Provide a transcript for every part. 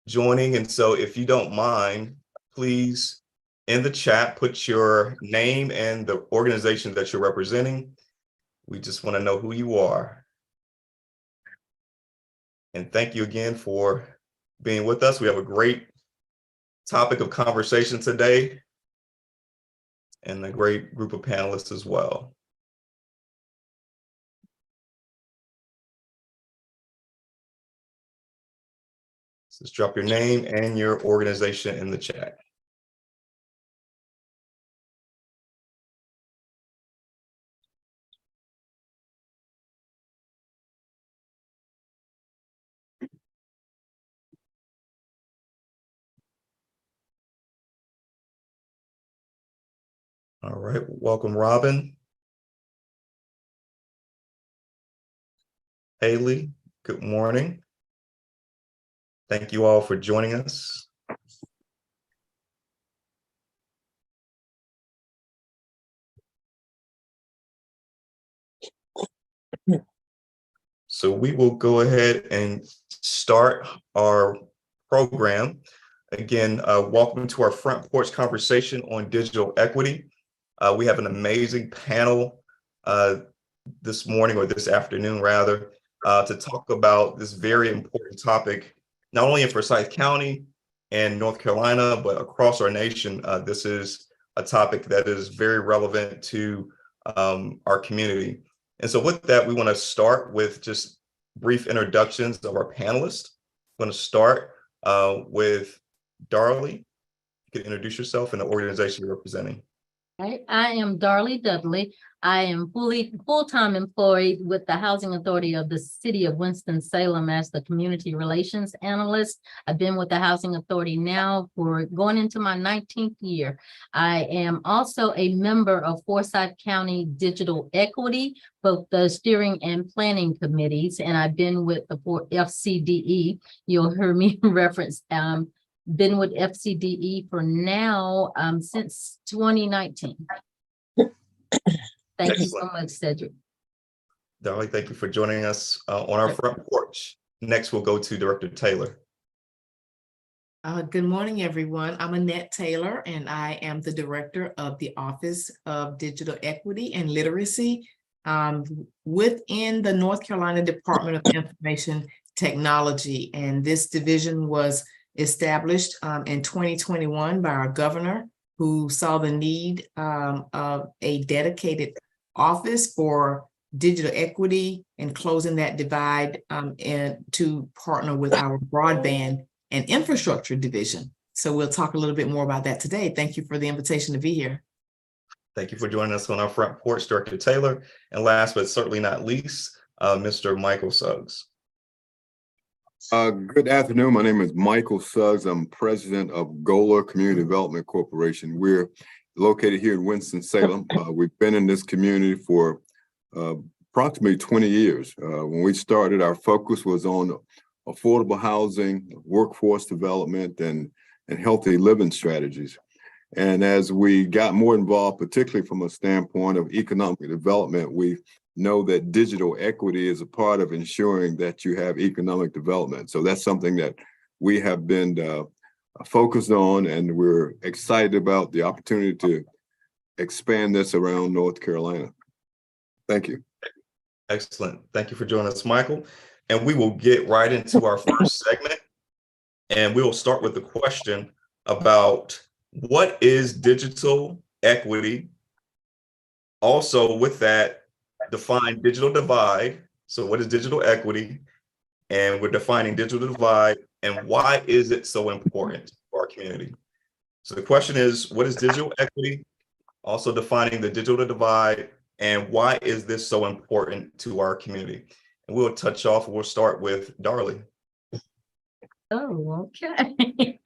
joining. And so if you don't mind, please in the chat, put your name and the organization that you're representing. We just want to know who you are. And thank you again for being with us. We have a great topic of conversation today and a great group of panelists as well. So just drop your name and your organization in the chat. All right, welcome, Robin. Haley, good morning. Thank you all for joining us. So we will go ahead and start our program. Again, welcome to our front porch conversation on digital equity. We have an amazing panel this morning, or this afternoon rather, to talk about this very important topic, not only in Forsyth County and North Carolina, but across our nation. This is a topic that is very relevant to our community. And so with that, we want to start with just brief introductions of our panelists. I'm going to start with Darlie. You can introduce yourself and the organization you're representing. I am Darlie Dudley. I am full-time employed with the Housing Authority of the City of Winston-Salem as the Community Relations Analyst. I've been with the Housing Authority now for going into my 19th year. I am also a member of Forsyth County Digital Equity, both the steering and planning committees, and I've been with the FCDE. You'll hear me reference been with FCDE for now since 2019. Thank you so much, Cedric. Darlie, thank you for joining us on our front porch. Next, we'll go to Director Taylor. Good morning, everyone. I'm Annette Taylor, and I am the Director of the Office of Digital Equity and Literacy within the North Carolina Department of Information Technology. And this division was established in 2021 by our governor, who saw the need of a dedicated office for digital equity and closing that divide, and to partner with our broadband and infrastructure division. So we'll talk a little bit more about that today. Thank you for the invitation to be here. Thank you for joining us on our front porch, Director Taylor. And last but certainly not least, Mr. Michael Suggs. Good afternoon. My name is Michael Suggs. I'm president of Gola Community Development Corporation. We're located here in Winston-Salem. We've been in this community for approximately 20 years. When we started, our focus was on affordable housing, workforce development, and healthy living strategies. And as we got more involved, particularly from a standpoint of economic development, we know that digital equity is a part of ensuring that you have economic development. So that's something that we have been focused on, and we're excited about the opportunity to expand this around North Carolina. Thank you. Excellent. Thank you for joining us, Michael. And we will get right into our first segment. And we will start with the question about what is digital equity? Also with that, define digital divide. So what is digital equity? And we're defining digital divide and why is it so important for our community? So the question is, what is digital equity? Also defining the digital divide and why is this so important to our community? And we'll we'll start with Darlie. Oh, okay.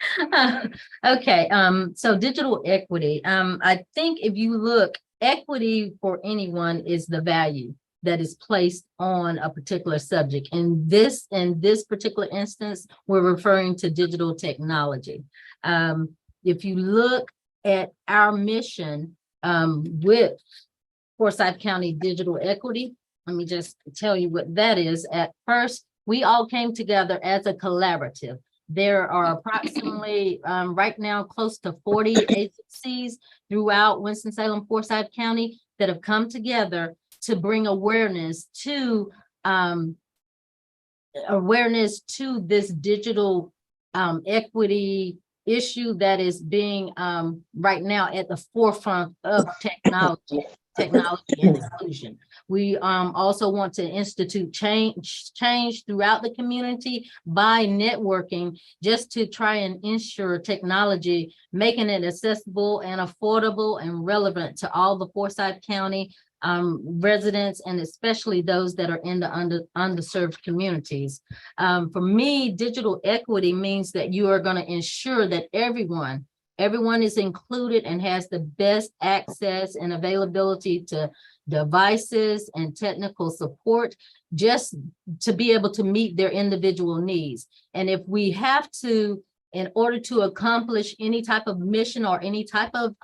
Okay, so digital equity. I think if you look, equity for anyone is the value that is placed on a particular subject. In this particular instance, we're referring to digital technology. If you look at our mission with Forsyth County Digital Equity, let me just tell you what that is. At first, we all came together as a collaborative. There are approximately, right now, close to 40 agencies throughout Winston-Salem, Forsyth County that have come together to bring awareness to this digital equity issue that is being right now at the forefront of technology and inclusion. We also want to institute change throughout the community by networking, just to try and ensure technology, making it accessible and affordable and relevant to all the Forsyth County residents, and especially those that are in the underserved communities. For me, digital equity means that you are going to ensure that everyone is included and has the best access and availability to devices and technical support, just to be able to meet their individual needs. And if we have to, in order to accomplish any type of mission or any type of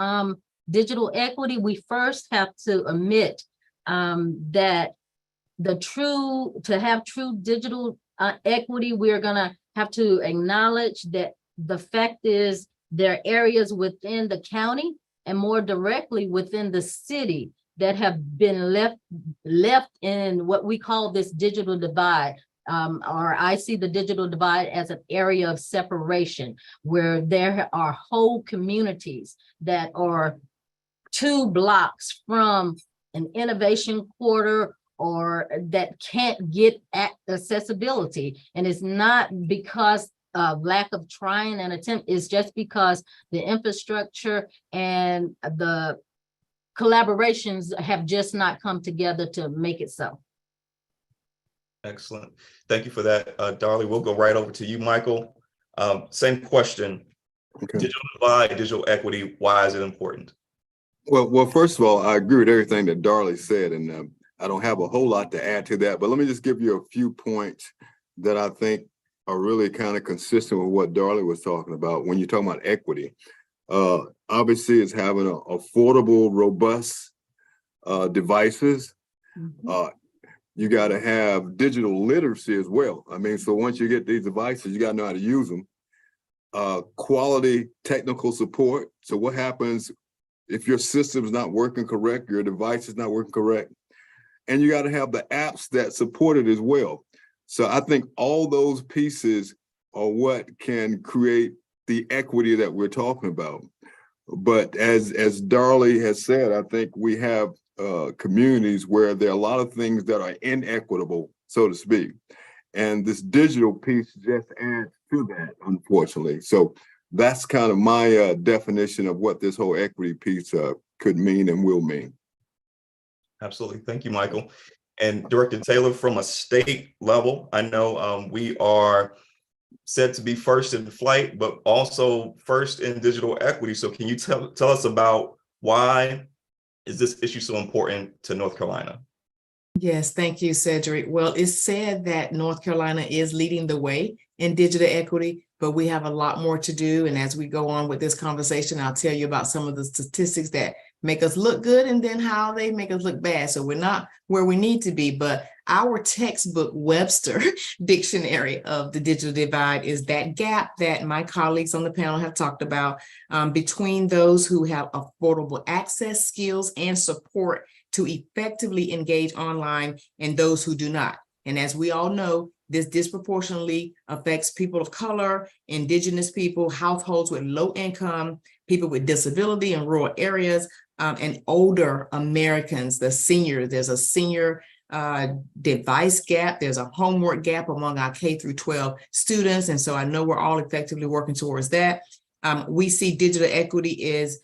digital equity, we first have to admit that to have true digital equity, we're gonna have to acknowledge that the fact is there are areas within the county and more directly within the city that have been left in what we call this digital divide. Or I see the digital divide as an area of separation, where there are whole communities that are 2 blocks from an innovation quarter, or that can't get accessibility. And it's not because of lack of trying and attempt, it's just because the infrastructure and the collaborations have just not come together to make it so. Excellent. Thank you for that, Darlie. We'll go right over to you, Michael. Same question. Okay. Digital divide, digital equity, why is it important? Well, first of all, I agree with everything that Darlie said, and I don't have a whole lot to add to that, but let me just give you a few points that I think are really kind of consistent with what Darlie was talking about when you're talking about equity. Obviously, it's having affordable, robust devices. You got to have digital literacy as well. I mean, so once you get these devices, you got to know how to use them. Quality technical support. So what happens if your system's not working correct, your device is not working correct? And you got to have the apps that support it as well. So I think all those pieces are what can create the equity that we're talking about. But as Darlie has said, I think we have communities where there are a lot of things that are inequitable, so to speak. And this digital piece just adds to that, unfortunately. So that's kind of my definition of what this whole equity piece could mean and will mean. Absolutely. Thank you, Michael. And Director Taylor, from a state level, I know we are said to be first in flight, but also first in digital equity. So can you tell us about why is this issue so important to North Carolina? Yes, thank you, Cedric. Well, it's said that North Carolina is leading the way in digital equity, but we have a lot more to do. And as we go on with this conversation, I'll tell you about some of the statistics that make us look good and then how they make us look bad. So we're not where we need to be, but our textbook Webster dictionary of the digital divide is that gap that my colleagues on the panel have talked about between those who have affordable access, skills, and support to effectively engage online and those who do not. And as we all know, this disproportionately affects people of color, indigenous people, households with low income, people with disability in rural areas, and older Americans, the seniors. There's a senior device gap. There's a homework gap among our K through 12 students. And so I know we're all effectively working towards that. We see digital equity is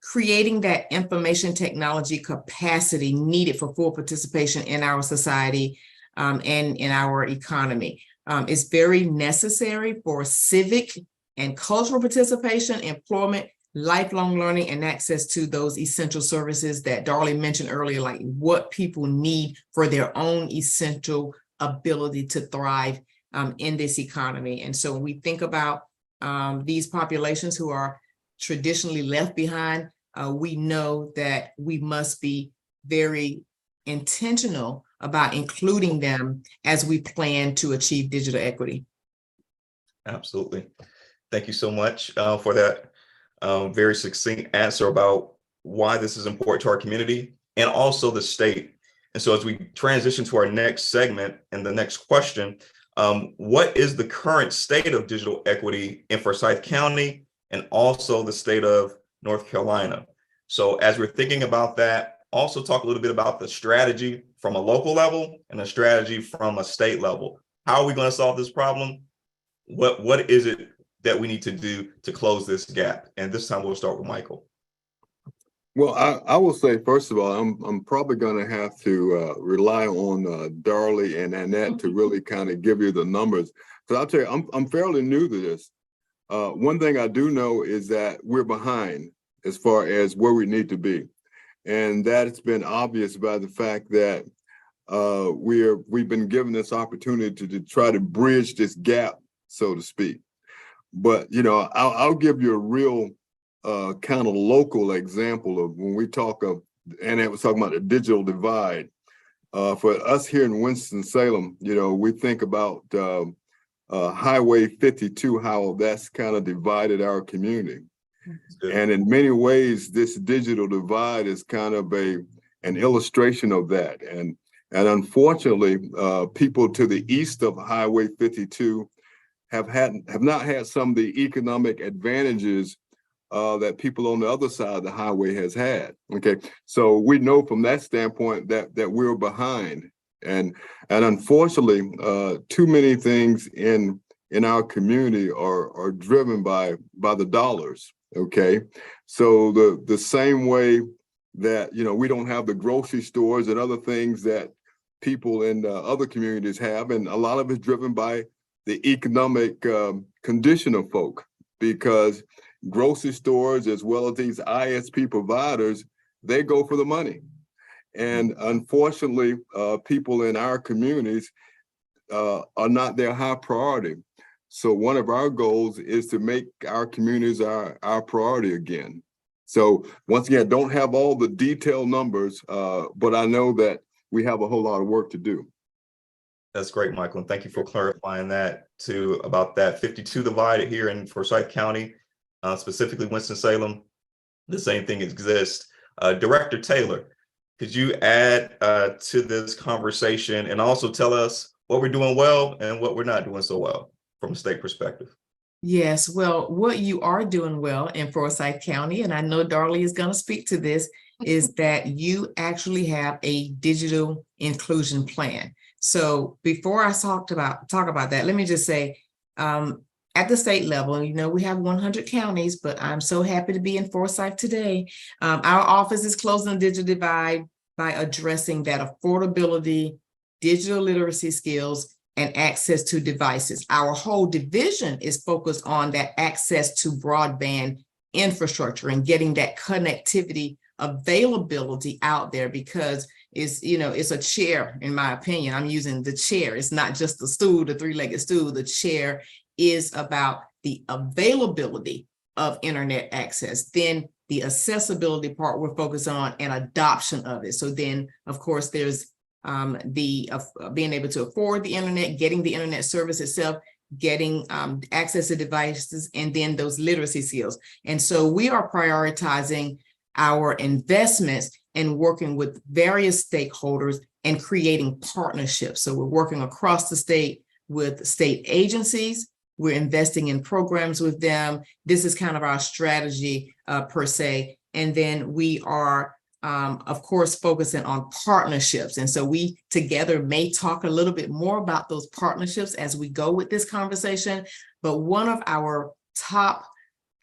creating that information technology capacity needed for full participation in our society and in our economy. It's very necessary for civic and cultural participation, employment, lifelong learning, and access to those essential services that Darlie mentioned earlier, like what people need for their own essential ability to thrive in this economy. And so when we think about these populations who are traditionally left behind, we know that we must be very intentional about including them as we plan to achieve digital equity. Absolutely. Thank you so much for that very succinct answer about why this is important to our community and also the state. And so as we transition to our next segment and the next question, what is the current state of digital equity in Forsyth County and also the state of North Carolina? So as we're thinking about that, also talk a little bit about the strategy from a local level and a strategy from a state level. How are we going to solve this problem? What is it that we need to do to close this gap? And this time we'll start with Michael. Well, I will say, first of all, I'm probably going to have to rely on Darlie and Annette to really kind of give you the numbers. So I'll tell you, I'm fairly new to this. One thing I do know is that we're behind as far as where we need to be. And that's been obvious by the fact that we've been given this opportunity to try to bridge this gap, so to speak. But, you know, I'll give you a real kind of local example of when we talk of, and it was talking about the digital divide. For us here in Winston-Salem, you know, we think about Highway 52, how that's kind of divided our community. And in many ways, this digital divide is kind of an illustration of that. And unfortunately, people to the east of Highway 52 have not had some of the economic advantages that people on the other side of the highway has had. Okay, so we know from that standpoint that we're behind, and unfortunately, too many things in our community are driven by the dollars. Okay, so the same way that, you know, we don't have the grocery stores and other things that people in other communities have, and a lot of it's driven by the economic condition of folk, because grocery stores as well as these ISP providers, they go for the money. And unfortunately, people in our communities are not their high priority. So one of our goals is to make our communities our priority again. So once again, don't have all the detailed numbers, but I know that we have a whole lot of work to do. That's great, Michael. And thank you for clarifying that too, about that 52 divided here in Forsyth County, specifically Winston-Salem. The same thing exists. Director Taylor, could you add to this conversation and also tell us what we're doing well and what we're not doing so well from a state perspective? Yes, well, what you are doing well in Forsyth County, and I know Darlie is going to speak to this, is that you actually have a digital inclusion plan. So before I talk about that, let me just say, at the state level, you know, we have 100 counties, but I'm so happy to be in Forsyth today. Our office is closing the digital divide by addressing that affordability, digital literacy skills, and access to devices. Our whole division is focused on that access to broadband infrastructure and getting that connectivity availability out there, because it's a chair, in my opinion. I'm using the chair. It's not just the stool, the three-legged stool. The chair is about the availability of internet access. Then the accessibility part we're focused on, and adoption of it. So then, of course, there's being able to afford the internet, getting the internet service itself, getting access to devices, and then those literacy skills. And so we are prioritizing our investments and working with various stakeholders and creating partnerships. So we're working across the state with state agencies. We're investing in programs with them. This is kind of our strategy per se. And then we are, of course, focusing on partnerships. And so we together may talk a little bit more about those partnerships as we go with this conversation. But one of our top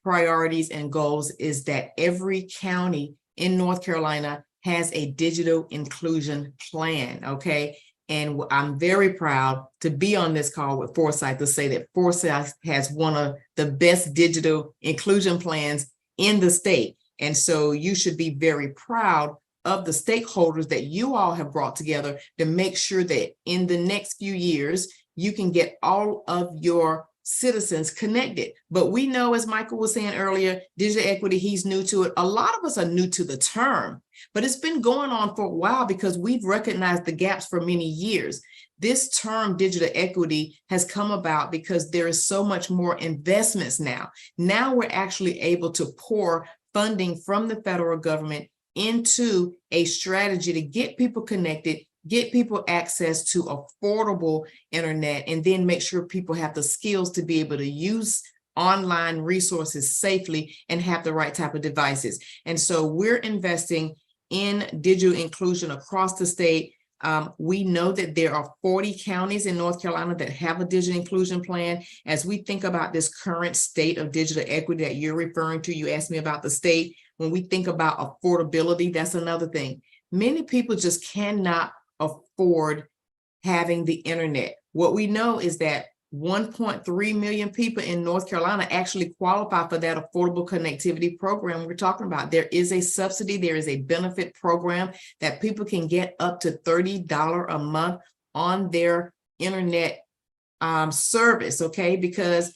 priorities and goals is that every county in North Carolina has a digital inclusion plan, okay? And I'm very proud to be on this call with Forsyth to say that Forsyth has one of the best digital inclusion plans in the state. And so you should be very proud of the stakeholders that you all have brought together to make sure that in the next few years, you can get all of your citizens connected. But we know, as Michael was saying earlier, digital equity, he's new to it. A lot of us are new to the term, but it's been going on for a while because we've recognized the gaps for many years. this term digital equity has come about because there is so much more investments now. Now we're actually able to pour funding from the federal government into a strategy to get people connected, get people access to affordable internet, and then make sure people have the skills to be able to use online resources safely and have the right type of devices. And so we're investing in digital inclusion across the state. We know that there are 40 counties in North Carolina that have a digital inclusion plan. As we think about this current state of digital equity that you're referring to, you asked me about the state. When we think about affordability, that's another thing. Many people just cannot afford having the internet. What we know is that 1.3 million people in North Carolina actually qualify for that affordable connectivity program we're talking about. There is a subsidy, there is a benefit program that people can get up to $30 a month on their internet service, okay? Because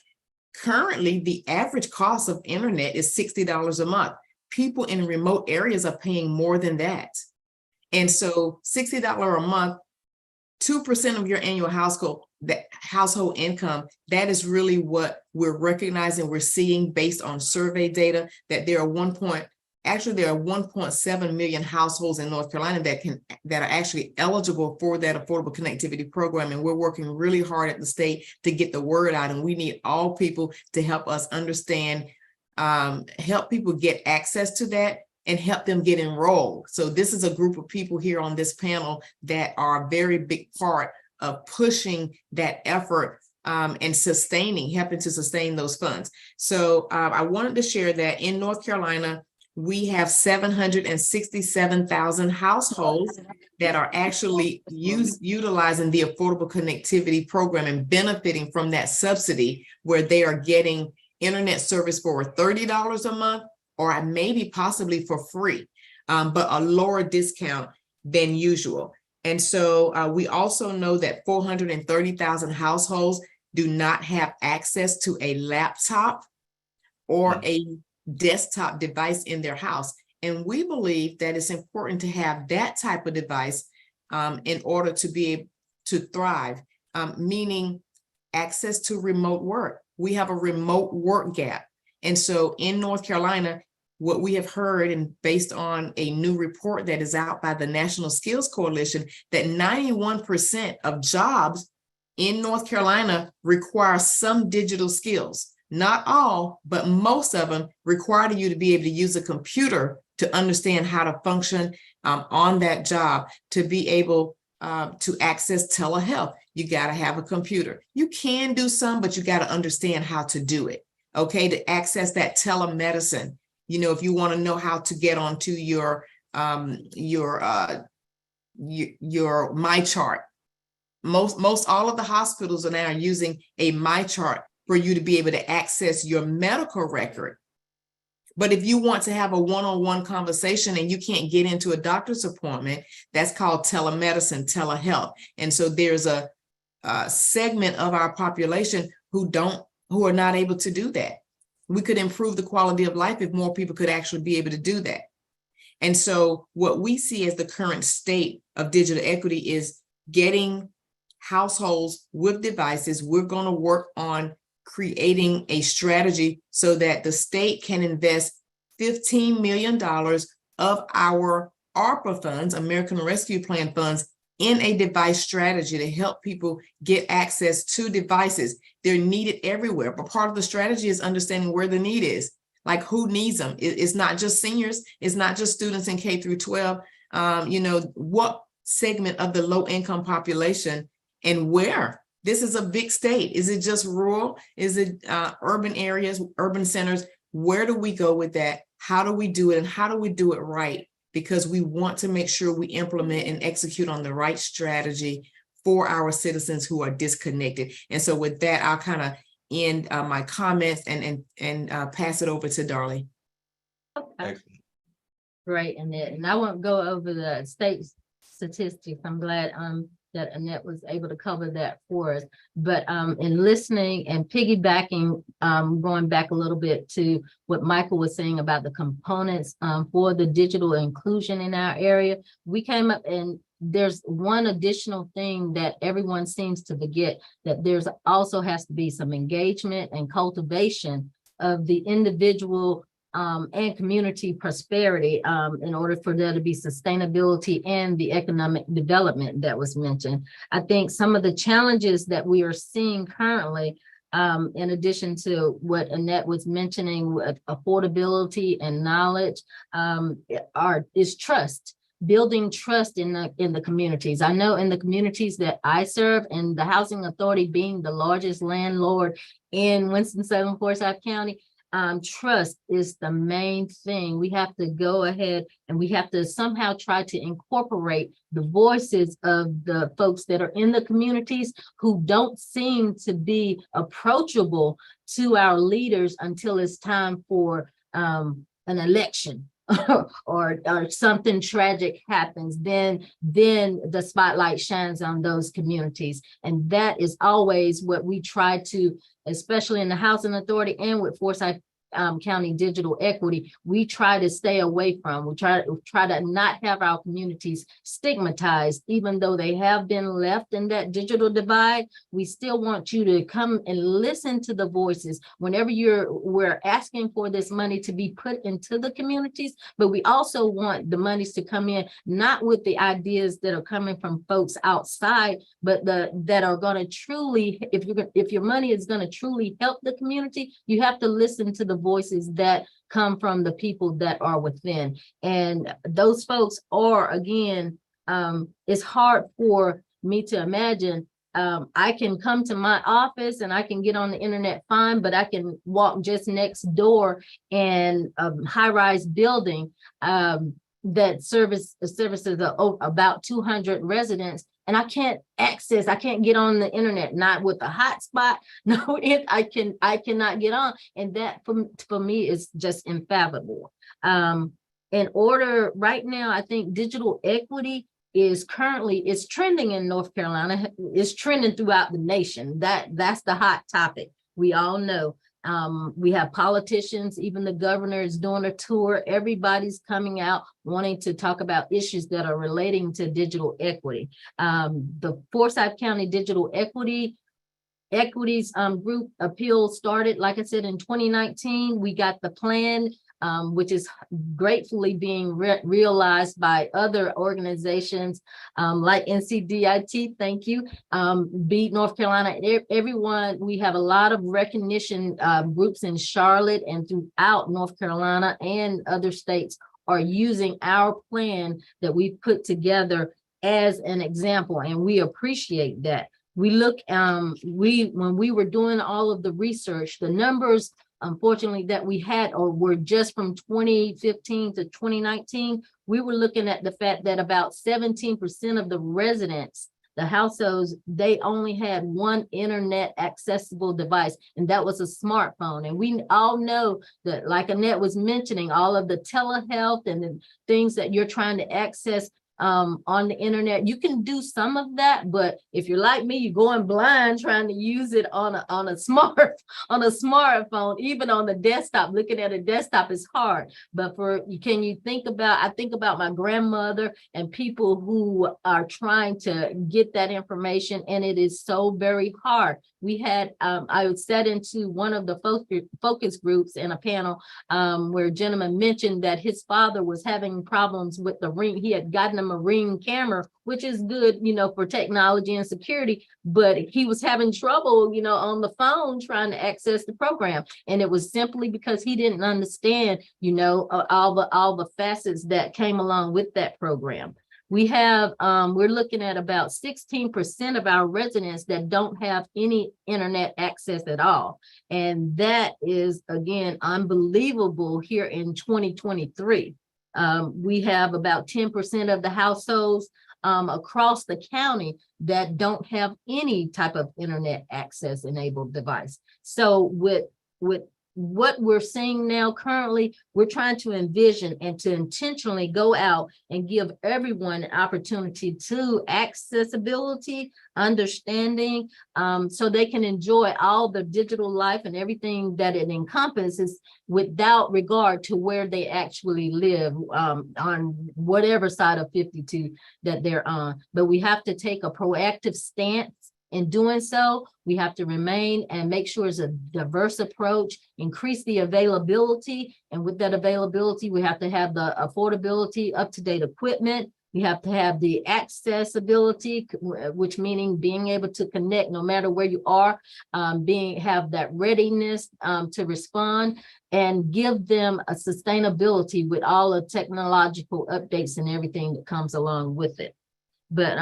currently the average cost of internet is $60 a month. People in remote areas are paying more than that. And so $60 a month, 2% of your annual household income, that is really what we're recognizing. We're seeing based on survey data that there are 1.7 million households in North Carolina that are actually eligible for that affordable connectivity program. And we're working really hard at the state to get the word out. And we need all people to help us understand, help people get access to that and help them get enrolled. So this is a group of people here on this panel that are a very big part of pushing that effort and helping to sustain those funds. So I wanted to share that in North Carolina, we have 767,000 households that are actually utilizing the Affordable Connectivity Program and benefiting from that subsidy, where they are getting internet service for $30 a month, or maybe possibly for free, but a lower discount than usual. And so we also know that 430,000 households do not have access to a laptop or a desktop device in their house. And we believe that it's important to have that type of device in order to be able to thrive, meaning access to remote work. We have a remote work gap. And so in North Carolina, what we have heard, and based on a new report that is out by the National Skills Coalition, that 91% of jobs in North Carolina require some digital skills. Not all, but most of them require you to be able to use a computer to understand how to function on that job, to be able to access telehealth. You got to have a computer. You can do some, but you got to understand how to do it. Okay, to access that telemedicine. You know, if you want to know how to get onto your MyChart, most all of the hospitals are now using a MyChart for you to be able to access your medical record. But if you want to have a one-on-one conversation and you can't get into a doctor's appointment, that's called telemedicine, telehealth. And so there's a segment of our population who are not able to do that. We could improve the quality of life if more people could actually be able to do that. And so what we see as the current state of digital equity is getting households with devices. We're going to work on creating a strategy so that the state can invest $15 million of our ARPA funds, American Rescue Plan funds, in a device strategy to help people get access to devices. They're needed everywhere, but part of the strategy is understanding where the need is, like who needs them. It's not just seniors, it's not just students in K through 12. You know, what segment of the low income population and where? This is a big state. Is it just rural? Is it urban areas, urban centers? Where do we go with that? How do we do it? And how do we do it right? Because we want to make sure we implement and execute on the right strategy for our citizens who are disconnected. And so with that, I'll kind of end my comments and pass it over to Darlie. Okay. Great, Annette. And I won't go over the state statistics. I'm glad that Annette was able to cover that for us. But in listening and piggybacking, going back a little bit to what Michael was saying about the components for the digital inclusion in our area, we came up and there's one additional thing that everyone seems to forget, that there's also has to be some engagement and cultivation of the individual and community prosperity in order for there to be sustainability and the economic development that was mentioned. I think some of the challenges that we are seeing currently, in addition to what Annette was mentioning with affordability and knowledge, is trust. Building trust in the communities. I know in the communities that I serve, and the Housing Authority being the largest landlord in Winston-Salem, Forsyth County, trust is the main thing. We have to go ahead and we have to somehow try to incorporate the voices of the folks that are in the communities who don't seem to be approachable to our leaders until it's time for an election. or something tragic happens, then the spotlight shines on those communities. And that is always what we try to, especially in the Housing Authority and with Forsyth County Digital Equity, we try to stay away from. We try to not have our communities stigmatized, even though they have been left in that digital divide. We still want you to come and listen to the voices whenever we're asking for this money to be put into the communities, but we also want the monies to come in, not with the ideas that are coming from folks outside, but that are going to truly, if your money is going to truly help the community, you have to listen to the voices that come from the people that are within. And those folks are, again, it's hard for me to imagine. I can come to my office and I can get on the internet fine, but I can walk just next door and high-rise building that services about 200 residents. And I can't get on the internet, not with a hotspot. No, I cannot get on. And that for me is just unfathomable. In order right now, I think digital equity is trending in North Carolina. It's trending throughout the nation. That's the hot topic. We all know. We have politicians, even the governor is doing a tour. Everybody's coming out wanting to talk about issues that are relating to digital equity. The Forsyth County Digital Equities group appeal started, like I said, in 2019. We got the plan, which is gratefully being realized by other organizations like NCDIT, thank you, Beat North Carolina, everyone. We have a lot of recognition groups in Charlotte and throughout North Carolina and other states are using our plan that we've put together as an example, and we appreciate that. We look, when we were doing all of the research, the numbers unfortunately that we had or were just from 2015 to 2019, we were looking at the fact that about 17% of the residents, the households, they only had one internet accessible device, and that was a smartphone. And we all know that, like Annette was mentioning, all of the telehealth and the things that you're trying to access on the internet, you can do some of that, but if you're like me, you're going blind trying to use it on a smartphone, even on the desktop. Looking at a desktop is hard. But I think about my grandmother and people who are trying to get that information, and it is so very hard. We had I sat into one of the focus groups in a panel where a gentleman mentioned that his father was having problems with the Ring. He had gotten him a Ring camera, which is good, for technology and security, but he was having trouble, on the phone trying to access the program. And it was simply because he didn't understand, all the facets that came along with that program. We have, we're looking at about 16% of our residents that don't have any internet access at all. And that is, again, unbelievable here in 2023. We have about 10% of the households across the county that don't have any type of internet access enabled device. So with what we're seeing now currently, we're trying to envision and to intentionally go out and give everyone an opportunity to accessibility, understanding, so they can enjoy all the digital life and everything that it encompasses without regard to where they actually live, on whatever side of 52 that they're on. But we have to take a proactive stance. In doing so, we have to remain and make sure it's a diverse approach, increase the availability. And with that availability, we have to have the affordability, up-to-date equipment. We have to have the accessibility, which meaning being able to connect no matter where you are, have that readiness to respond, and give them a sustainability with all the technological updates and everything that comes along with it. But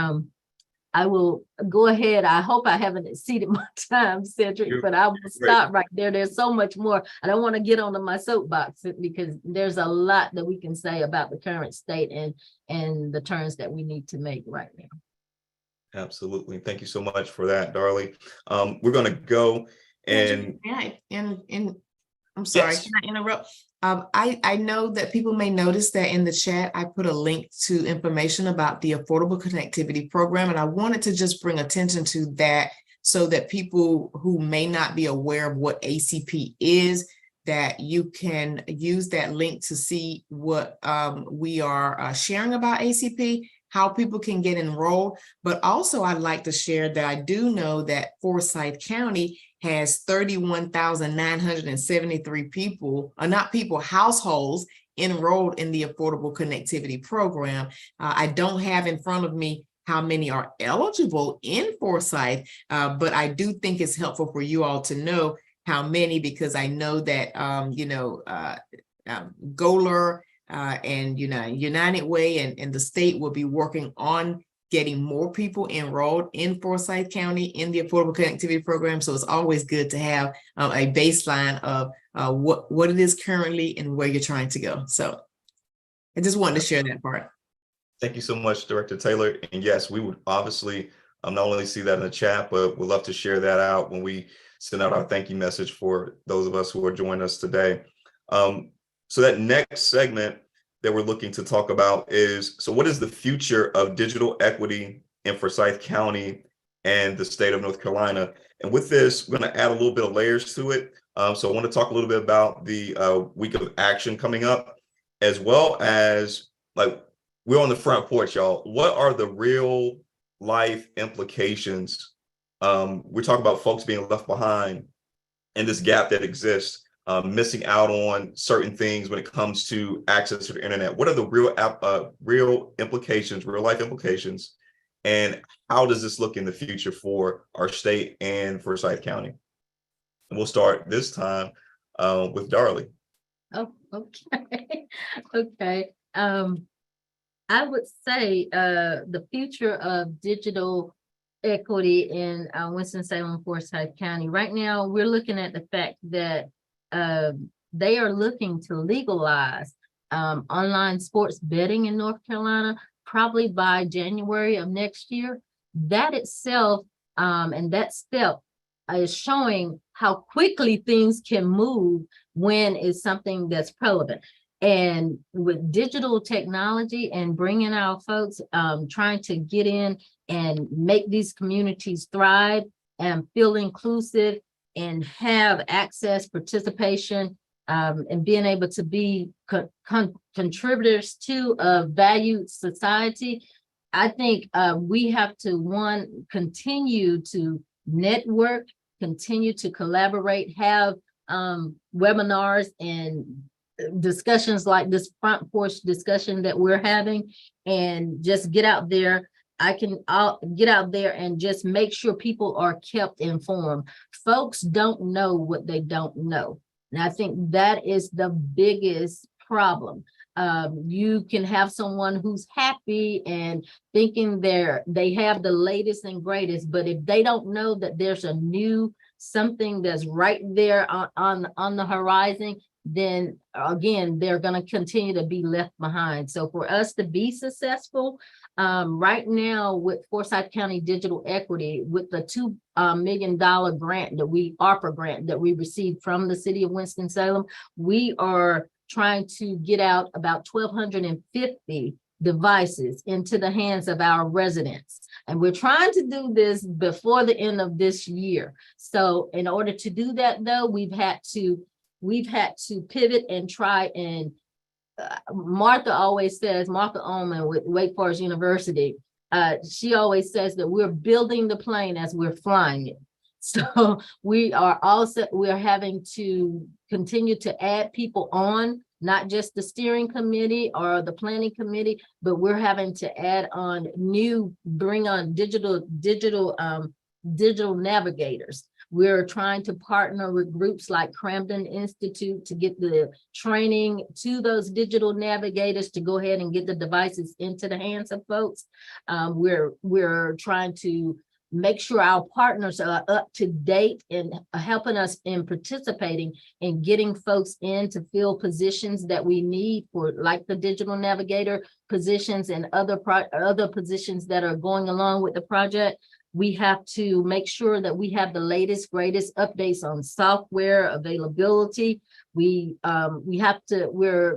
I will go ahead. I hope I haven't exceeded my time, Cedric, but I will stop right there. There's so much more. I don't want to get onto my soapbox because there's a lot that we can say about the current state and the turns that we need to make right now. Absolutely. Thank you so much for that, Darlie. We're going to go and I'm sorry, Yes. can I interrupt? I know that people may notice that in the chat, I put a link to information about the Affordable Connectivity Program, and I wanted to just bring attention to that so that people who may not be aware of what ACP is, that you can use that link to see what we are sharing about ACP, how people can get enrolled. But also I'd like to share that I do know that Forsyth County has 31,973 people, households enrolled in the Affordable Connectivity Program. I don't have in front of me how many are eligible in Forsyth, but I do think it's helpful for you all to know how many, because I know that, Goler and United Way and the state will be working on getting more people enrolled in Forsyth County in the Affordable Connectivity Program. So it's always good to have a baseline of what it is currently and where you're trying to go. So I just wanted to share that part. thank you so much, Director Taylor. And yes, we would obviously not only see that in the chat, but we'd love to share that out when we send out our thank you message for those of us who are joining us today. So that next segment that we're looking to talk about is, so what is the future of digital equity in Forsyth County and the state of North Carolina? And with this, we're going to add a little bit of layers to it. So I want to talk a little bit about the week of action coming up, as well as, like, we're on the front porch, y'all. What are the real life implications? We're talking about folks being left behind and this gap that exists. Missing out on certain things when it comes to access to the internet. What are the real implications, real life implications, and how does this look in the future for our state and Forsyth County? And we'll start this time with Darlie. Oh, okay. Okay. I would say the future of digital equity in Winston-Salem, Forsyth County. Right now, we're looking at the fact that they are looking to legalize online sports betting in North Carolina, probably by January of next year. That itself and that step is showing how quickly things can move when it's something that's relevant. And with digital technology and bringing our folks, trying to get in and make these communities thrive and feel inclusive and have access, participation, and being able to be contributors to a valued society, I think we have to, continue to network, continue to collaborate, have webinars and discussions like this front porch discussion that we're having, and just get out there. I'll get out there and just make sure people are kept informed. Folks don't know what they don't know. And I think that is the biggest problem. You can have someone who's happy and thinking they have the latest and greatest, but if they don't know that there's a new something that's right there on the horizon, then again, they're going to continue to be left behind. So for us to be successful, right now with Forsyth County Digital Equity, with the $2 million grant that ARPA grant that we received from the city of Winston-Salem, we are trying to get out about 1,250 devices into the hands of our residents. And we're trying to do this before the end of this year. So in order to do that, though, we've had to pivot and try and Martha Ullman with Wake Forest University, she always says that we're building the plane as we're flying it. So we are having to continue to add people on, not just the steering committee or the planning committee, but we're having to add on bring on digital navigators. We're trying to partner with groups like Camden Institute to get the training to those digital navigators to go ahead and get the devices into the hands of folks. We're trying to make sure our partners are up to date and helping us in participating in getting folks in to fill positions that we need for, like the digital navigator positions and other positions that are going along with the project. We have to make sure that we have the latest, greatest updates on software availability. We're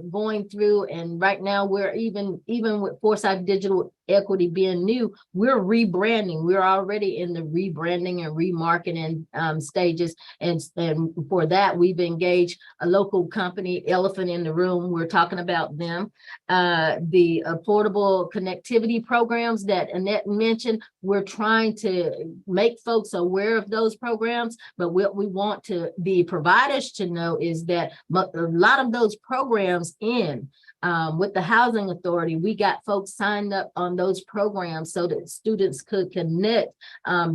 going through, and right now we're even with Forsyth Digital Equity being new, we're rebranding. We're already in the rebranding and remarketing stages. And for that, we've engaged a local company, Elephant in the Room. We're talking about them. The affordable connectivity programs that Annette mentioned, we're trying to make folks aware of those programs. But what we want the providers to know is that a lot of those programs with the housing authority, we got folks signed up on those programs so that students could connect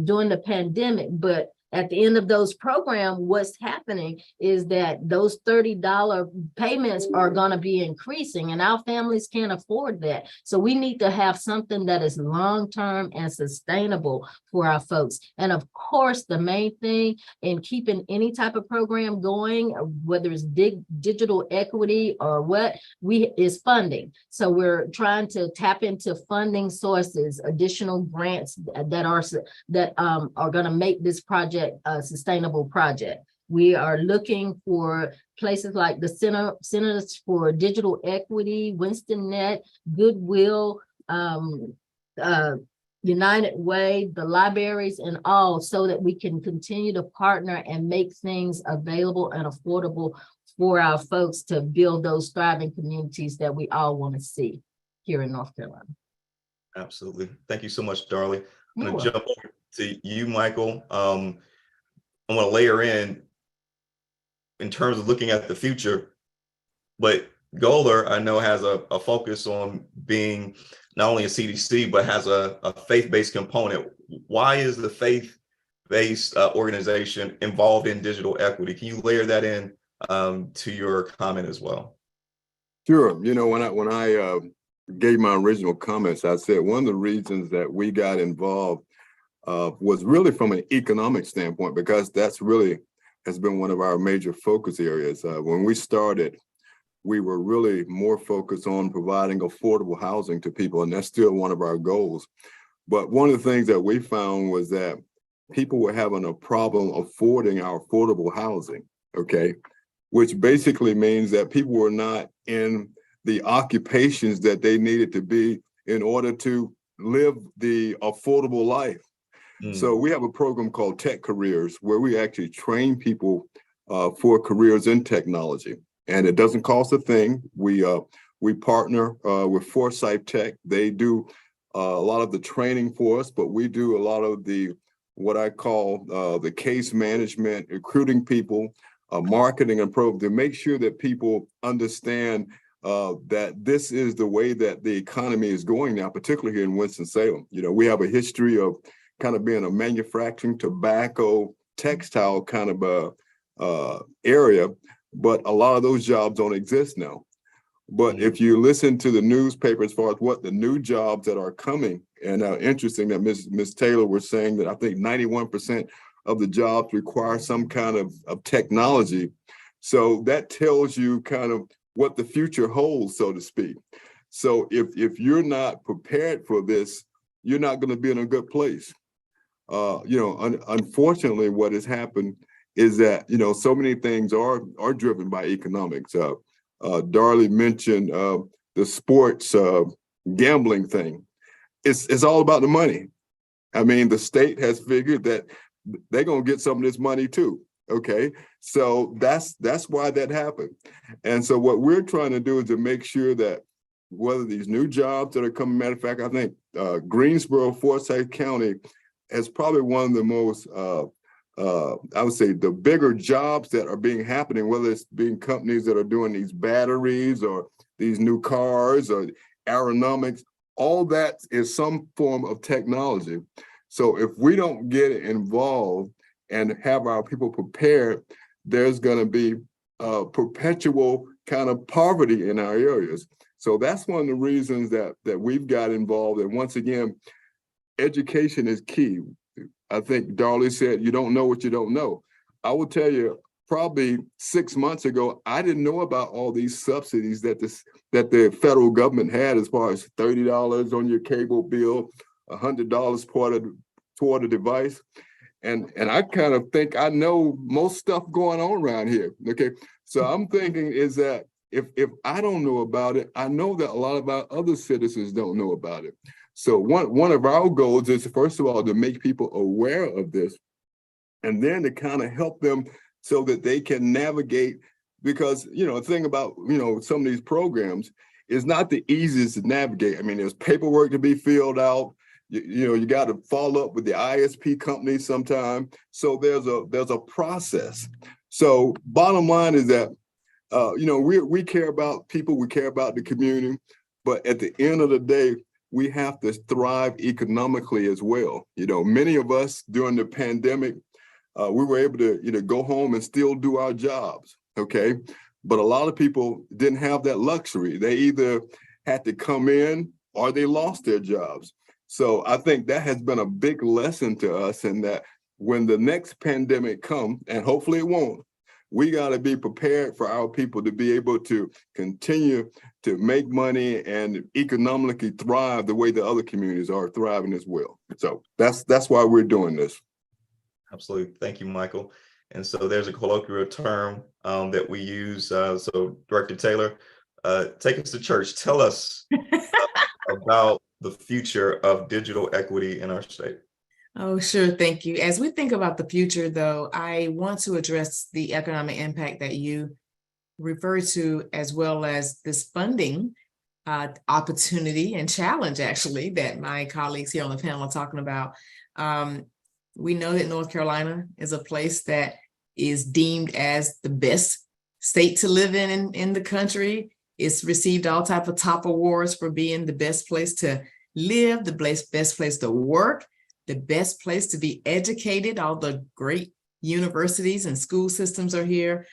during the pandemic. But at the end of those programs, what's happening is that those $30 payments are going to be increasing, and our families can't afford that. So we need to have something that is long-term and sustainable for our folks. And of course, the main thing in keeping any type of program going, whether it's digital equity or what, is funding. So we're trying to tap into funding sources, additional grants that are going to make this project a sustainable project. We are looking for places like the Centers for Digital Equity, WinstonNet, Goodwill, United Way, the libraries, and all, so that we can continue to partner and make things available and affordable for our folks to build those thriving communities that we all want to see here in North Carolina. Absolutely. Thank you so much, Darlie. I'm going to You're jump over to you, Michael. I want to layer in terms of looking at the future, but Goler, I know, has a focus on being not only a CDC, but has a faith-based component. Why is the faith-based organization involved in digital equity? Can you layer that in to your comment as well? Sure. You know, when I gave my original comments, I said one of the reasons that we got involved was really from an economic standpoint, because that's really has been one of our major focus areas. When we started, we were really more focused on providing affordable housing to people, and that's still one of our goals. But one of the things that we found was that people were having a problem affording our affordable housing, okay? Which basically means that people were not in the occupations that they needed to be in order to live the affordable life. So we have a program called Tech Careers, where we actually train people for careers in technology, and it doesn't cost a thing. We partner with Forsyth Tech. They do a lot of the training for us, but we do a lot of what I call the case management, recruiting people, marketing and program to make sure that people understand that this is the way that the economy is going now, particularly here in Winston-Salem. You know, we have a history of kind of being a manufacturing, tobacco, textile kind of area, but a lot of those jobs don't exist now. But if you listen to the newspaper as far as what the new jobs that are coming, and interesting that Ms. Taylor was saying that I think 91% of the jobs require some kind of technology. So that tells you kind of what the future holds, so to speak. So if you're not prepared for this, you're not going to be in a good place. Unfortunately, what has happened is that, so many things are driven by economics. Darley mentioned the sports gambling thing. It's all about the money. I mean, the state has figured that they're going to get some of this money too. Okay, so that's why that happened. And so what we're trying to do is to make sure that whether these new jobs that are coming, matter of fact, I think Greensboro, Forsyth County has probably one of the most, I would say, the bigger jobs that are being happening, whether it's being companies that are doing these batteries or these new cars or aeronautics, all that is some form of technology. So if we don't get involved and have our people prepared, there's going to be perpetual kind of poverty in our areas. So that's one of the reasons that we've got involved. And once again, education is key. I think Darley said, you don't know what you don't know. I will tell you, probably 6 months ago, I didn't know about all these subsidies that the federal government had, as far as $30 on your cable bill, $100 toward a device. And I kind of think I know most stuff going on around here. Okay, so I'm thinking is that if I don't know about it, I know that a lot of our other citizens don't know about it. So one of our goals is, first of all, to make people aware of this, and then to kind of help them so that they can navigate. Because the thing about some of these programs is not the easiest to navigate. I mean, there's paperwork to be filled out. You got to follow up with the ISP company sometime. So there's a process. So bottom line is that we care about people, we care about the community, but at the end of the day, we have to thrive economically as well. Many of us during the pandemic, we were able to go home and still do our jobs. Okay, but a lot of people didn't have that luxury. They either had to come in or they lost their jobs. So I think that has been a big lesson to us, in that when the next pandemic comes, and hopefully it won't, we got to be prepared for our people to be able to continue to make money and economically thrive the way the other communities are thriving as well. So that's why we're doing this. Absolutely. Thank you, Michael. And so there's a colloquial term that we use. So Director Taylor, take us to church. Tell us about the future of digital equity in our state. Oh, sure. Thank you. As we think about the future, though, I want to address the economic impact that you refer to, as well as this funding opportunity and challenge, actually, that my colleagues here on the panel are talking about. We know that North Carolina is a place that is deemed as the best state to live in the country. It's received all type of top awards for being the best place to live, the best place to work, the best place to be educated. All the great universities and school systems are here.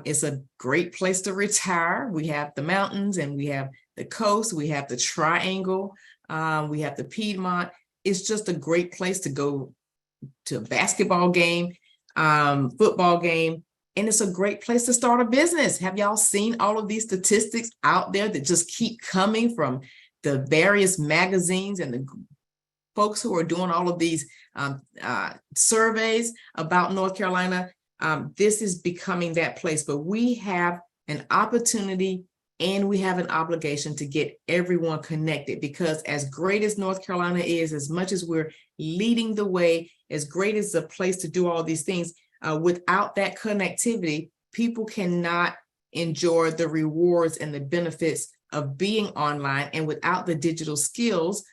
It's a great place to retire. We have the mountains and we have the coast. We have the triangle. We have the Piedmont. It's just a great place to go to a basketball game, football game. And it's a great place to start a business. Have y'all seen all of these statistics out there that just keep coming from the various magazines and the folks who are doing all of these surveys about North Carolina? This is becoming that place, but we have an opportunity and we have an obligation to get everyone connected, because as great as North Carolina is, as much as we're leading the way, as great as a place to do all these things, without that connectivity, people cannot enjoy the rewards and the benefits of being online. And without the digital skills,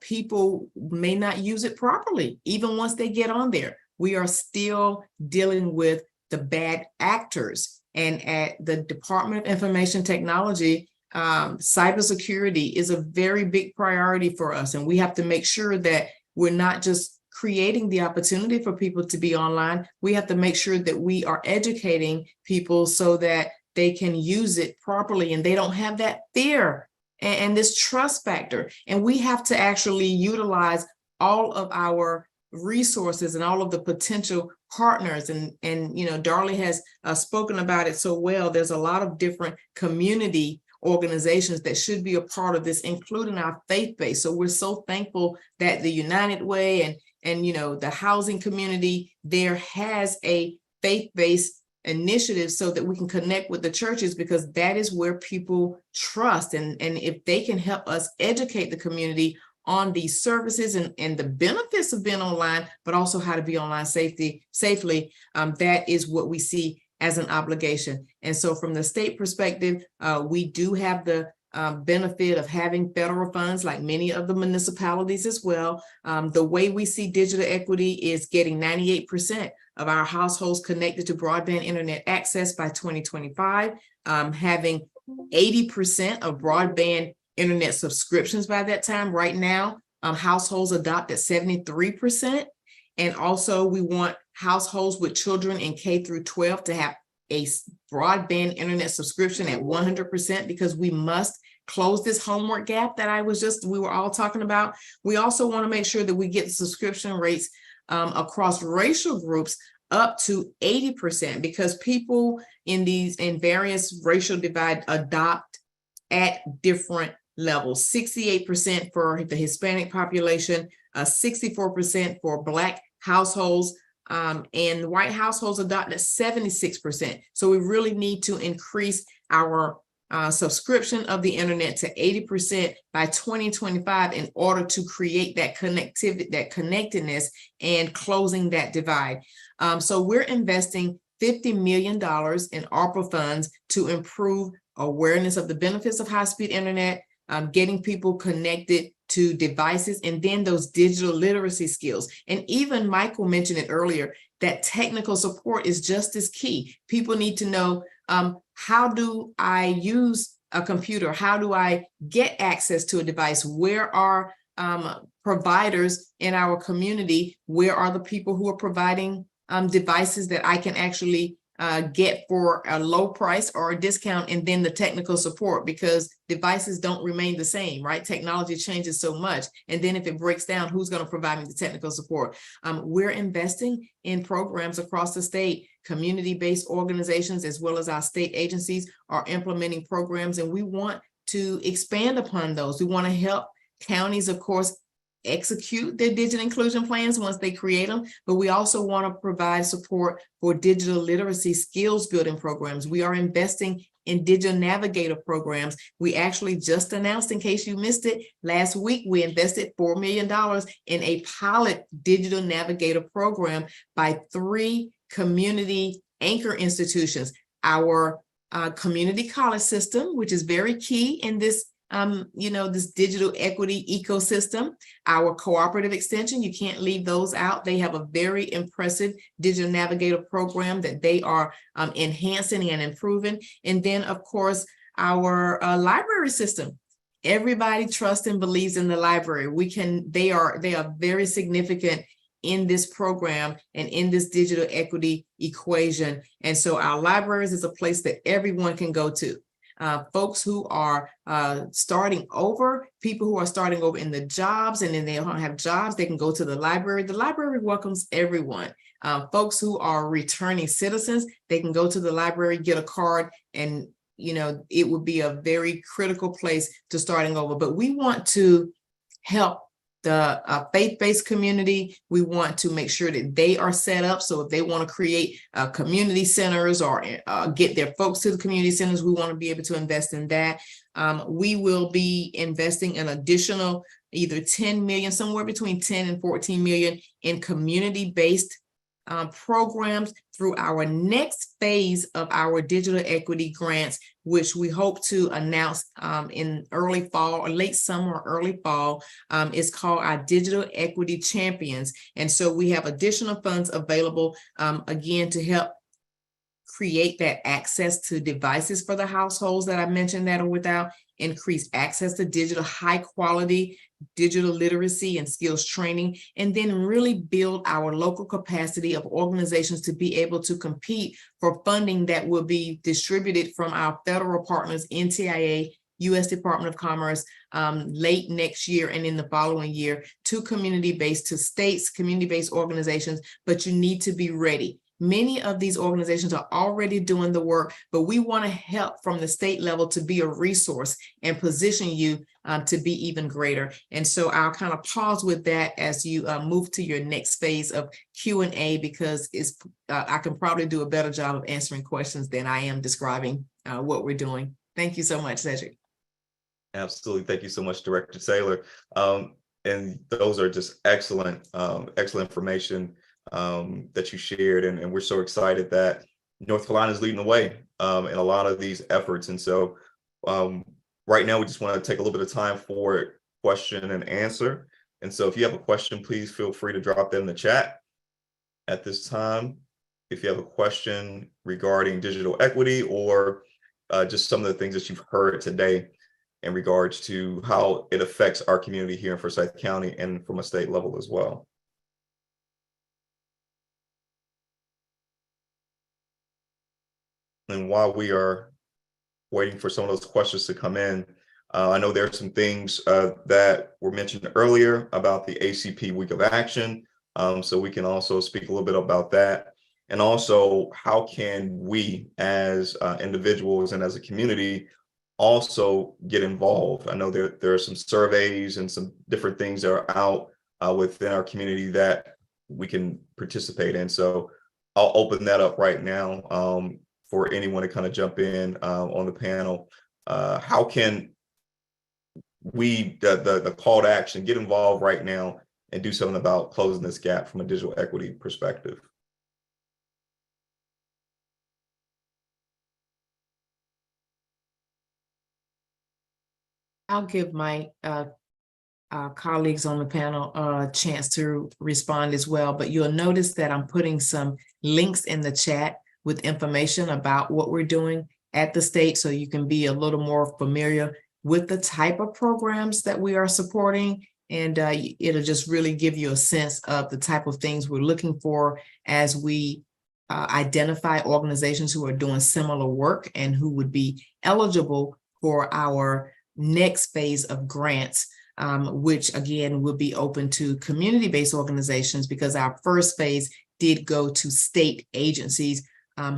people may not use it properly. Even once they get on there, we are still dealing with the bad actors. And at the Department of Information Technology, cybersecurity is a very big priority for us. And we have to make sure that we're not just creating the opportunity for people to be online. We have to make sure that we are educating people so that they can use it properly and they don't have that fear and this trust factor. And we have to actually utilize all of our resources and all of the potential partners. And Darlie has spoken about it so well. There's a lot of different community organizations that should be a part of this, including our faith base. So we're so thankful that the United Way and the housing community there has a faith-based initiative so that we can connect with the churches, because that is where people trust. And if they can help us educate the community on these services and the benefits of being online, but also how to be online safely, that is what we see as an obligation. And so from the state perspective, we do have the benefit of having federal funds like many of the municipalities as well. The way we see digital equity is getting 98% of our households connected to broadband internet access by 2025, having 80% of broadband internet subscriptions by that time. Right now, households adopt at 73%. And also we want households with children in K through 12 to have a broadband internet subscription at 100%, because we must close this homework gap that we were all talking about. We also want to make sure that we get the subscription rates across racial groups up to 80%, because people in various racial divide adopt at different levels. 68% for the Hispanic population, 64% for Black households, and white households adopt at 76%. So we really need to increase our subscription of the internet to 80% by 2025 in order to create that connectivity, that connectedness, and closing that divide. So we're investing $50 million in ARPA funds to improve awareness of the benefits of high-speed internet, getting people connected to devices, and then those digital literacy skills. And even Michael mentioned it earlier, that technical support is just as key. People need to know, how do I use a computer? How do I get access to a device? Where are providers in our community? Where are the people who are providing devices that I can actually get for a low price or a discount? And then the technical support, because devices don't remain the same, right? Technology changes so much. And then if it breaks down, who's going to provide me the technical support? We're investing in programs across the state. Community-based organizations as well as our state agencies are implementing programs, and we want to expand upon those. We want to help counties, of course, execute their digital inclusion plans once they create them, but we also want to provide support for digital literacy skills building programs. We are investing in digital navigator programs. We actually just announced, in case you missed it, last week we invested $4 million in a pilot digital navigator program by 3 community anchor institutions. Our community college system, which is very key in this this digital equity ecosystem. Our cooperative extension, you can't leave those out. They have a very impressive digital navigator program that they are enhancing and improving. And then, of course, our library system. Everybody trusts and believes in the library. They are very significant in this program and in this digital equity equation. And so our libraries is a place that everyone can go to. Folks who are starting over, people who are starting over in the jobs, and then they don't have jobs, they can go to the library. The library welcomes everyone. Folks who are returning citizens, they can go to the library, get a card, and it would be a very critical place to starting over. But we want to help the faith-based community. We want to make sure that they are set up. So if they want to create community centers or get their folks to the community centers, we want to be able to invest in that. We will be investing an additional either 10 million, somewhere between 10 and 14 million in community-based programs through our next phase of our digital equity grants, which we hope to announce in early fall or late summer or early fall. It's called our Digital Equity Champions. And so we have additional funds available, again, to help create that access to devices for the households that I mentioned that are without, increase access to digital, high quality digital literacy and skills training, and then really build our local capacity of organizations to be able to compete for funding that will be distributed from our federal partners, NTIA U.S. Department of Commerce late next year and in the following year to community-based, to states, community-based organizations, but you need to be ready. Many of these organizations are already doing the work, but we want to help from the state level to be a resource and position you to be even greater. And so I'll kind of pause with that as you move to your next phase of Q&A, because I can probably do a better job of answering questions than I am describing what we're doing. Thank you so much, Cedric. Absolutely. Thank you so much, Director Taylor. And those are just excellent information that you shared. And we're so excited that North Carolina is leading the way in a lot of these efforts. And so right now, we just want to take a little bit of time for question and answer. And so if you have a question, please feel free to drop that in the chat at this time. If you have a question regarding digital equity or just some of the things that you've heard today in regards to how it affects our community here in Forsyth County and from a state level as well. And while we are waiting for some of those questions to come in, I know there are some things that were mentioned earlier about the ACP Week of Action. So we can also speak a little bit about that. And also, how can we as individuals and as a community also get involved? I know there are some surveys and some different things that are out within our community that we can participate in. So I'll open that up right now for anyone to kind of jump in on the panel. How can we, the call to action, get involved right now and do something about closing this gap from a digital equity perspective? I'll give my colleagues on the panel a chance to respond as well, but you'll notice that I'm putting some links in the chat with information about what we're doing at the state, so you can be a little more familiar with the type of programs that we are supporting. And it'll just really give you a sense of the type of things we're looking for as we identify organizations who are doing similar work and who would be eligible for our next phase of grants, which again will be open to community-based organizations, because our first phase did go to state agencies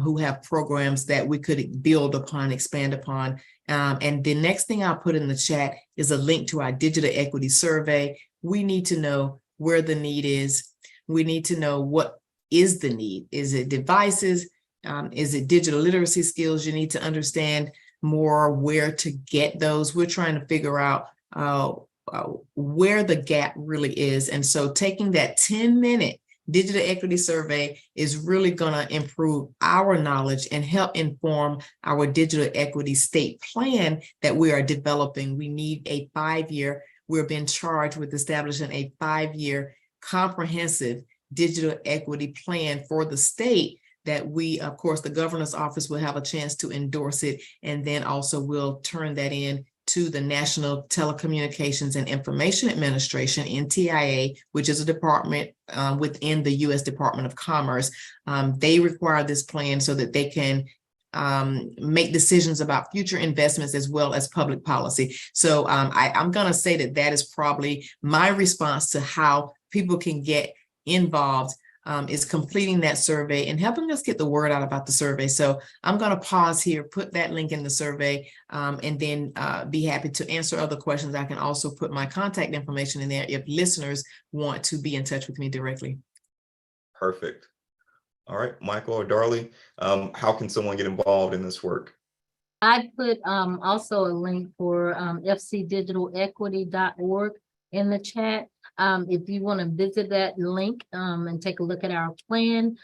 who have programs that we could build upon, expand upon. And the next thing I'll put in the chat is a link to our digital equity survey. We need to know where the need is. We need to know what is the need. Is it devices? Is it digital literacy skills? You need to understand more where to get those. We're trying to figure out where the gap really is. And so taking that 10-minute digital equity survey is really going to improve our knowledge and help inform our digital equity state plan that we are developing. We need a 5-year, we're being charged with establishing a 5-year comprehensive digital equity plan for the state that we, of course, the governor's office will have a chance to endorse it, and then also we'll turn that in to the National Telecommunications and Information Administration, NTIA, which is a department within the U.S. Department of Commerce. They require this plan so that they can make decisions about future investments as well as public policy. So I'm going to say that that is probably my response to how people can get involved, is completing that survey and helping us get the word out about the survey. So I'm going to pause here, put that link in the survey, and then be happy to answer other questions. I can also put my contact information in there if listeners want to be in touch with me directly. Perfect. All right, Michael or Darlie, how can someone get involved in this work? I put also a link for fcdigitalequity.org in the chat. If you want to visit that link and take a look at our plan,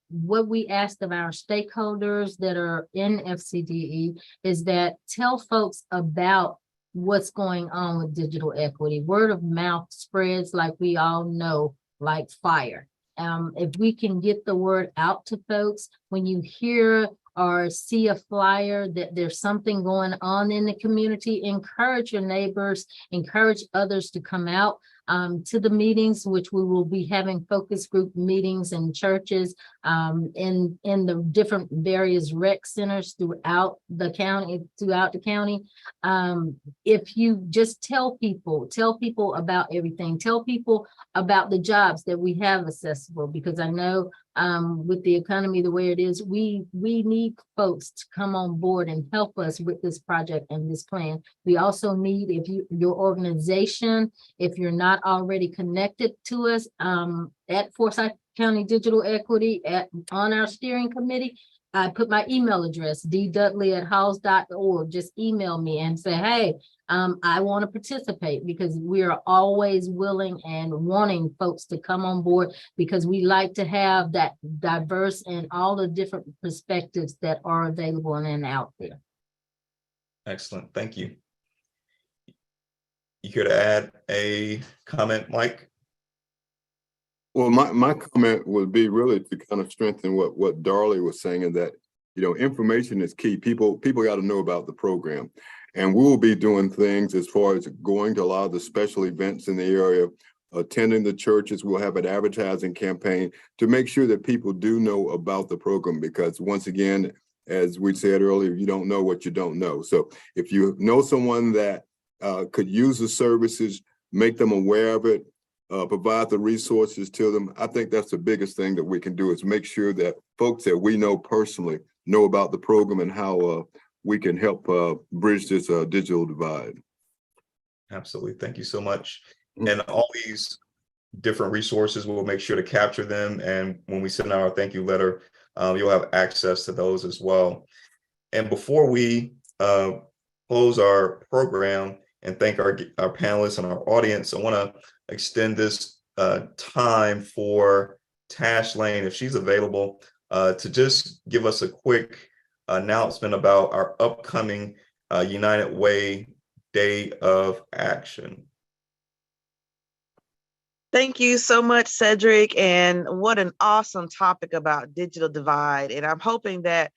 what we asked of our stakeholders that are in FCDE is that tell folks about what's going on with digital equity. Word of mouth spreads, like we all know, like fire. If we can get the word out to folks, when you hear or see a flyer that there's something going on in the community, encourage your neighbors, encourage others to come out to the meetings, which we will be having focus group meetings in churches in the different various rec centers throughout the county, if you just tell people about everything, tell people about the jobs that we have accessible, because I know with the economy the way it is, we need folks to come on board and help us with this project and this plan. We also need, if your organization, if you're not already connected to us at Forsyth County Digital Equity on our steering committee, I put my email address, ddudley@halls.org. Just email me and say, hey, I want to participate, because we are always willing and wanting folks to come on board, because we like to have that diverse and all the different perspectives that are available and out there. Excellent. Thank you. You could add a comment, Mike? Well, my comment would be really to kind of strengthen what Darlie was saying, and that, you know, information is key. People got to know about the program, and we'll be doing things as far as going to a lot of the special events in the area, attending the churches. We'll have an advertising campaign to make sure that people do know about the program, because once again, as we said earlier, you don't know what you don't know. So if you know someone that could use the services, make them aware of it, provide the resources to them. I think that's the biggest thing that we can do, is make sure that folks that we know personally know about the program and how we can help bridge this digital divide. Absolutely. Thank you so much. And all these different resources, we'll make sure to capture them. And when we send out our thank you letter, you'll have access to those as well. And before we close our program and thank our panelists and our audience, I want to extend this time for Tash Lane, if she's available, to just give us a quick announcement about our upcoming United Way Day of Action. Thank you so much, Cedric. And what an awesome topic about digital divide. And I'm hoping that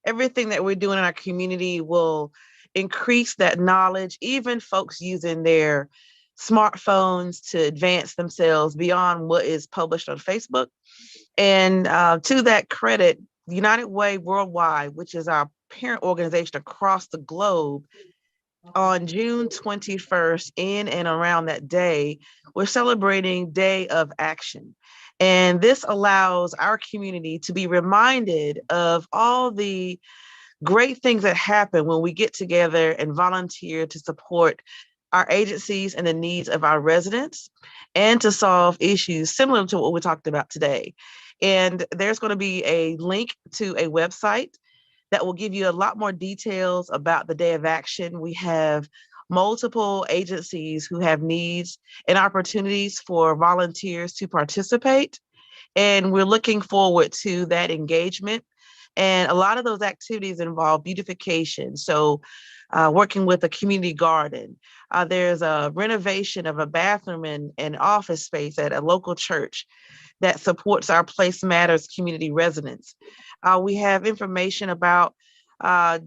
everything that we're doing in our community will increase that knowledge, even folks using their smartphones to advance themselves beyond what is published on Facebook. And to that credit, United Way Worldwide, which is our parent organization across the globe, on June 21st, in and around that day, we're celebrating Day of Action. And this allows our community to be reminded of all the great things that happen when we get together and volunteer to support our agencies and the needs of our residents, and to solve issues similar to what we talked about today. And there's going to be a link to a website that will give you a lot more details about the Day of Action. We have multiple agencies who have needs and opportunities for volunteers to participate. And we're looking forward to that engagement. And a lot of those activities involve beautification. So working with a community garden. There's a renovation of a bathroom and office space at a local church that supports our Place Matters community residents. We have information about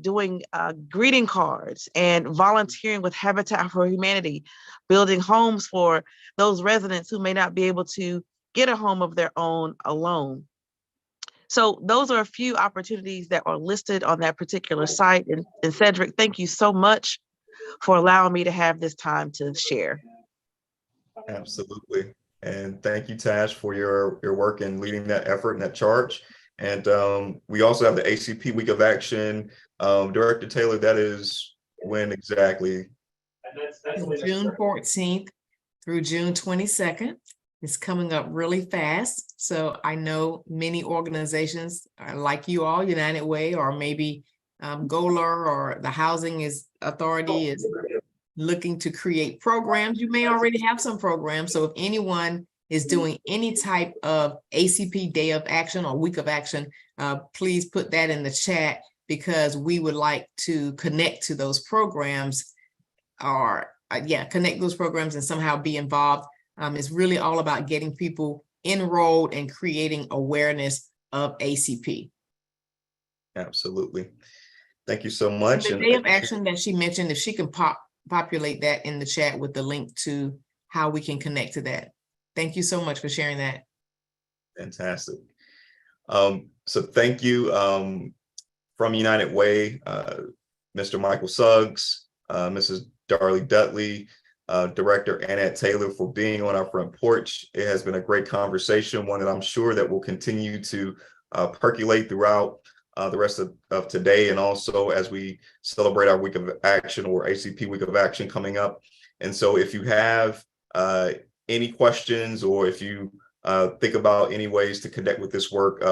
doing greeting cards and volunteering with Habitat for Humanity, building homes for those residents who may not be able to get a home of their own alone. So those are a few opportunities that are listed on that particular site. And Cedric, thank you so much for allowing me to have this time to share. Absolutely. And thank you, Tash, for your work in leading that effort and that charge. And we also have the ACP Week of Action. Director Taylor, that is when exactly? June 14th through June 22nd. It's coming up really fast. So I know many organizations like you all, United Way, or maybe GOLR or the Housing Authority is looking to create programs. You may already have some programs. So if anyone is doing any type of ACP Day of Action or Week of Action, please put that in the chat, because we would like to connect to those programs, or connect those programs and somehow be involved. It's really all about getting people enrolled and creating awareness of ACP. Absolutely. Thank you so much. The Day of Action that she mentioned, if she can populate that in the chat with the link to how we can connect to that. Thank you so much for sharing that. Fantastic. So thank you from United Way, Mr. Michael Suggs, Mrs. Darlie Dudley, Director Annette Taylor, for being on our front porch. It has been a great conversation, one that I'm sure that will continue to percolate throughout the rest of today, and also as we celebrate our week of action, or ACP week of action, coming up. And so if you have any questions, or if you think about any ways to connect with this work,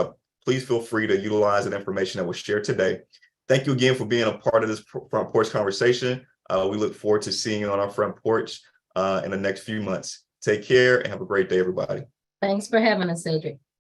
please feel free to utilize the information that was shared today. Thank you again for being a part of this front porch conversation. We look forward to seeing you on our front porch in the next few months. Take care and have a great day, everybody. Thanks for having us, Cedric.